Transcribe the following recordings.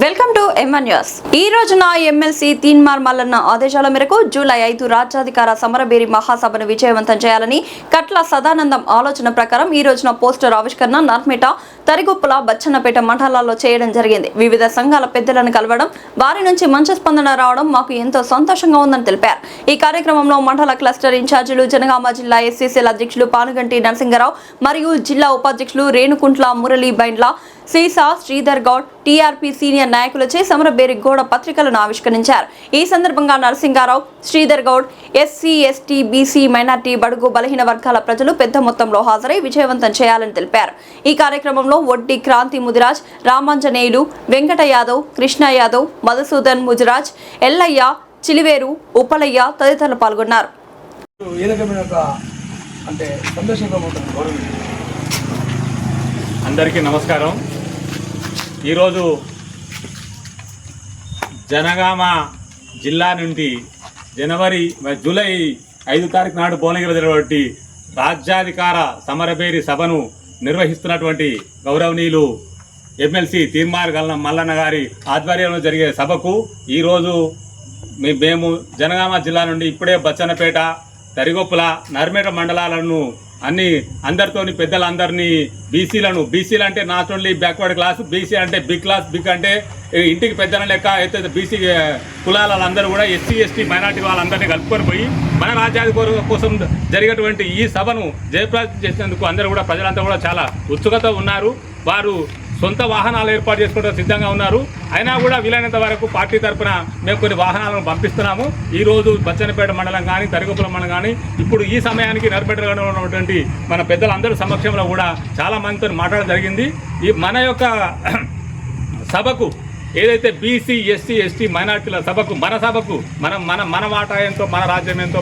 Welcome to MN news. ఈ రోజున MLC Teenmar Mallanna ఆదేశాల మేరకు జూలై 5 రాజ్యాధికార సమరబేరి మహాసభను విజయవంతం చేయాలని కట్ల సదానందం ఆలోచన ప్రకారం ఈ రోజున పోస్టర్ ఆవిష్కరణ నర్మేట, తరిగొప్పుల, బచ్చన్నపేట మండలాల్లో చేయడం జరిగింది. వివిధ సంఘాల పెద్దలను కలవడం, వారి నుంచి మంచి స్పందన రావడం మాకు ఎంతో సంతోషంగా ఉందని తెలిపారు. ఈ కార్యక్రమంలో మండల క్లస్టర్ ఇన్ఛార్జీలు, జనగామ జిల్లా ఎస్సీసీల అధ్యక్షులు పానుగంటి నరసింగరావు మరియు జిల్లా ఉపాధ్యక్షులు రేణుకుంట్ల మురళీ బైండ్ల, సీసా శ్రీధర్ గౌడ్, టీఆర్పీ సీనియర్ నాయకులచే సమరబేరి గోడ పత్రికలను ఆవిష్కరించారు. ఈ సందర్భంగా Narasinga Rao, Sridhar Goud, SC, ST, BC, minority, బడుగు, బలహీన వర్గాల ప్రజలు పెద్ద మొత్తంలో హాజరై విజయవంతం చేయాలని తెలిపారు. ఈ కార్యక్రమంలో వడ్డీ క్రాంతి ముదిరాజ్, రామాంజనేయులు, వెంకట యాదవ్, కృష్ణ యాదవ్, మధుసూదన్ ముజరాజ్, ఎల్లయ్య, చిలివేరు, ఉప్పలయ్య తదితరులు పాల్గొన్నారు. అందరికీ నమస్కారం. ఈరోజు జనగామ జిల్లా నుండి జూలై 5 తారీఖు నాడు భువనగిరి జరిగినటువంటి రాజ్యాధికార సమరబేరి సభను నిర్వహిస్తున్నటువంటి గౌరవనీయులు ఎమ్మెల్సీ తీన్మార్ మల్లన్న గారి ఆధ్వర్యంలో జరిగే సభకు ఈరోజు మేము జనగామ జిల్లా నుండి ఇప్పుడే బచ్చన్నపేట, తరిగొప్పుల, నర్మేట మండలాలను అందరితోని పెద్దలందరినీ బీసీలు అంటే not only backward class, BC అంటే బిగ్ క్లాస్, బిగ్ అంటే ఇంటికి పెద్దల లెక్క అయితే బీసీ కులాల వాళ్ళందరూ కూడా ఎస్సీ, ఎస్టీ, మైనార్టీ వాళ్ళందరినీ కలుపుకొని పోయి మన రాజ్యాధికార కోసం జరిగేటువంటి ఈ సభను జయప్రదం చేసేందుకు అందరూ కూడా ప్రజలంతా కూడా చాలా ఉత్సుకత ఉన్నారు. వారు సొంత వాహనాలు ఏర్పాటు చేసుకోవడం సిద్ధంగా ఉన్నారు. అయినా కూడా వీలైనంత వరకు పార్టీ తరఫున మేము కొన్ని వాహనాలను పంపిస్తున్నాము. ఈరోజు బచ్చన్నపేట మండలం కానీ, తరిగొప్పుల మండలం కానీ, ఇప్పుడు ఈ సమయానికి నర్మేటలో ఉన్నటువంటి మన పెద్దలందరి సమక్షంలో కూడా చాలా మందితో మాట్లాడడం జరిగింది. ఈ మన యొక్క సభకు ఏదైతే బీసీ, ఎస్సీ, ఎస్టీ, మైనార్టీల సభకు, మన సభకు మన వాటా ఎంతో, మన రాజ్యం ఎంతో,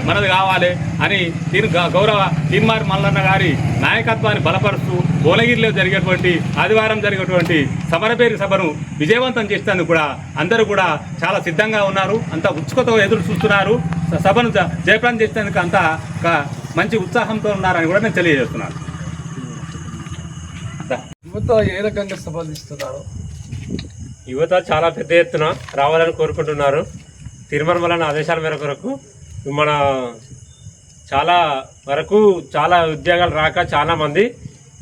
మనది కావాలి అని గౌరవ తీన్మార్ మల్లన్న గారి నాయకత్వాన్ని బలపరుస్తూ భువనగిరిలో జరిగేటువంటి ఆదివారం జరిగేటువంటి సమరబేరి సభను విజయవంతం చేసేందుకు కూడా అందరూ కూడా చాలా సిద్ధంగా ఉన్నారు. అంత ఉత్సుకతో ఎదురు చూస్తున్నారు. సభను జయప్రదం చేసేందుకు అంత మంచి ఉత్సాహంతో ఉన్నారని కూడా నేను తెలియజేస్తున్నాను. యువత ఏ రకంగా సంపాదిస్తున్నారు? యువత చాలా పెద్ద ఎత్తున రావాలని కోరుకుంటున్నారు. తీన్మార్ మల్లన్న ఆదేశాల మేరకు మన చాలా ఉద్యోగాలు రాక చాలామంది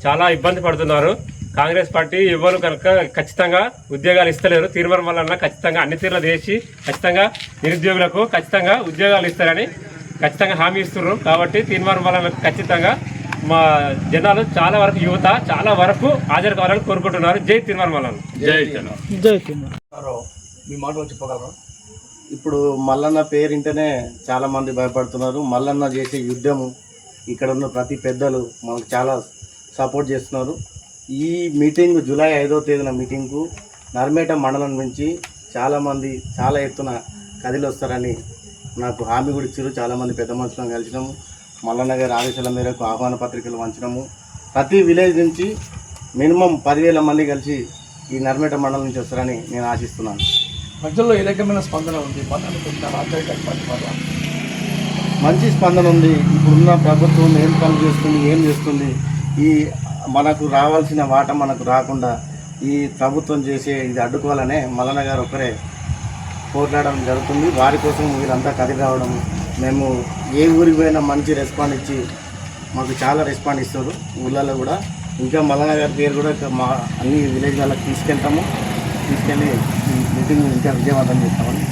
చాలా ఇబ్బంది పడుతున్నారు. కాంగ్రెస్ పార్టీ ఎవరు కనుక ఖచ్చితంగా ఉద్యోగాలు ఇస్తలేరు. తీన్మార్ మల్లన్న ఖచ్చితంగా అన్ని తీర్లు చేసి ఖచ్చితంగా నిరుద్యోగులకు ఖచ్చితంగా ఉద్యోగాలు ఇస్తారని ఖచ్చితంగా హామీ ఇస్తున్నారు. కాబట్టి తీన్మార్ మల్లన్న ఖచ్చితంగా మా జనాలు చాలా వరకు యువత చాలా వరకు హాజరు కావాలని కోరుకుంటున్నారు. జై తీన్మార్ మల్లన్న. జై తీన్మార్. మీ మాటలు చెప్పగలరా? ఇప్పుడు మల్లన్న పేరింటనే చాలామంది భయపడుతున్నారు. మల్లన్న చేసే యుద్ధము ఇక్కడ ఉన్న ప్రతి పెద్దలు మనకు చాలా సపోర్ట్ చేస్తున్నారు. ఈ మీటింగ్ జూలై 5వ తేదీన మీటింగ్కు నర్మేట మండలం నుంచి చాలామంది చాలా ఎత్తున కదిలి వస్తారని నాకు హామీ కూడా ఇచ్చారు. చాలామంది పెద్ద మనుషులను కలిసినాము. మల్లన్న గారి ఆదేశాల మేరకు ఆహ్వాన పత్రికలు వంచినాము. ప్రతి విలేజ్ నుంచి మినిమం 10,000 మంది కలిసి ఈ నర్మేట మండలం నుంచి వస్తారని నేను ఆశిస్తున్నాను. ప్రజల్లో ఏ రకమైన స్పందన ఉంది? మంచి స్పందన ఉంది. ఇప్పుడున్న ప్రభుత్వం ఏం పనులు చేస్తుంది, ఈ మనకు రావాల్సిన వాట మనకు రాకుండా ఈ ప్రభుత్వం చేసే ఇది అడ్డుకోవాలనే మల్లన్న గారు ఒకరే పోట్లాడడం జరుగుతుంది. వారి కోసం వీళ్ళంతా కదిలి రావడం, మేము ఏ ఊరికి పోయినా మంచి రెస్పాండ్ ఇచ్చి మాకు చాలా రెస్పాండ్ ఇస్తారు. ఊళ్ళలో కూడా ఇంకా మల్లన్న గారి పేరు కూడా మా అన్ని విలేజ్ వాళ్ళకి తీసుకెళ్ళి ఈ మీటింగ్ ఇంకా విజయవంతం చేస్తామని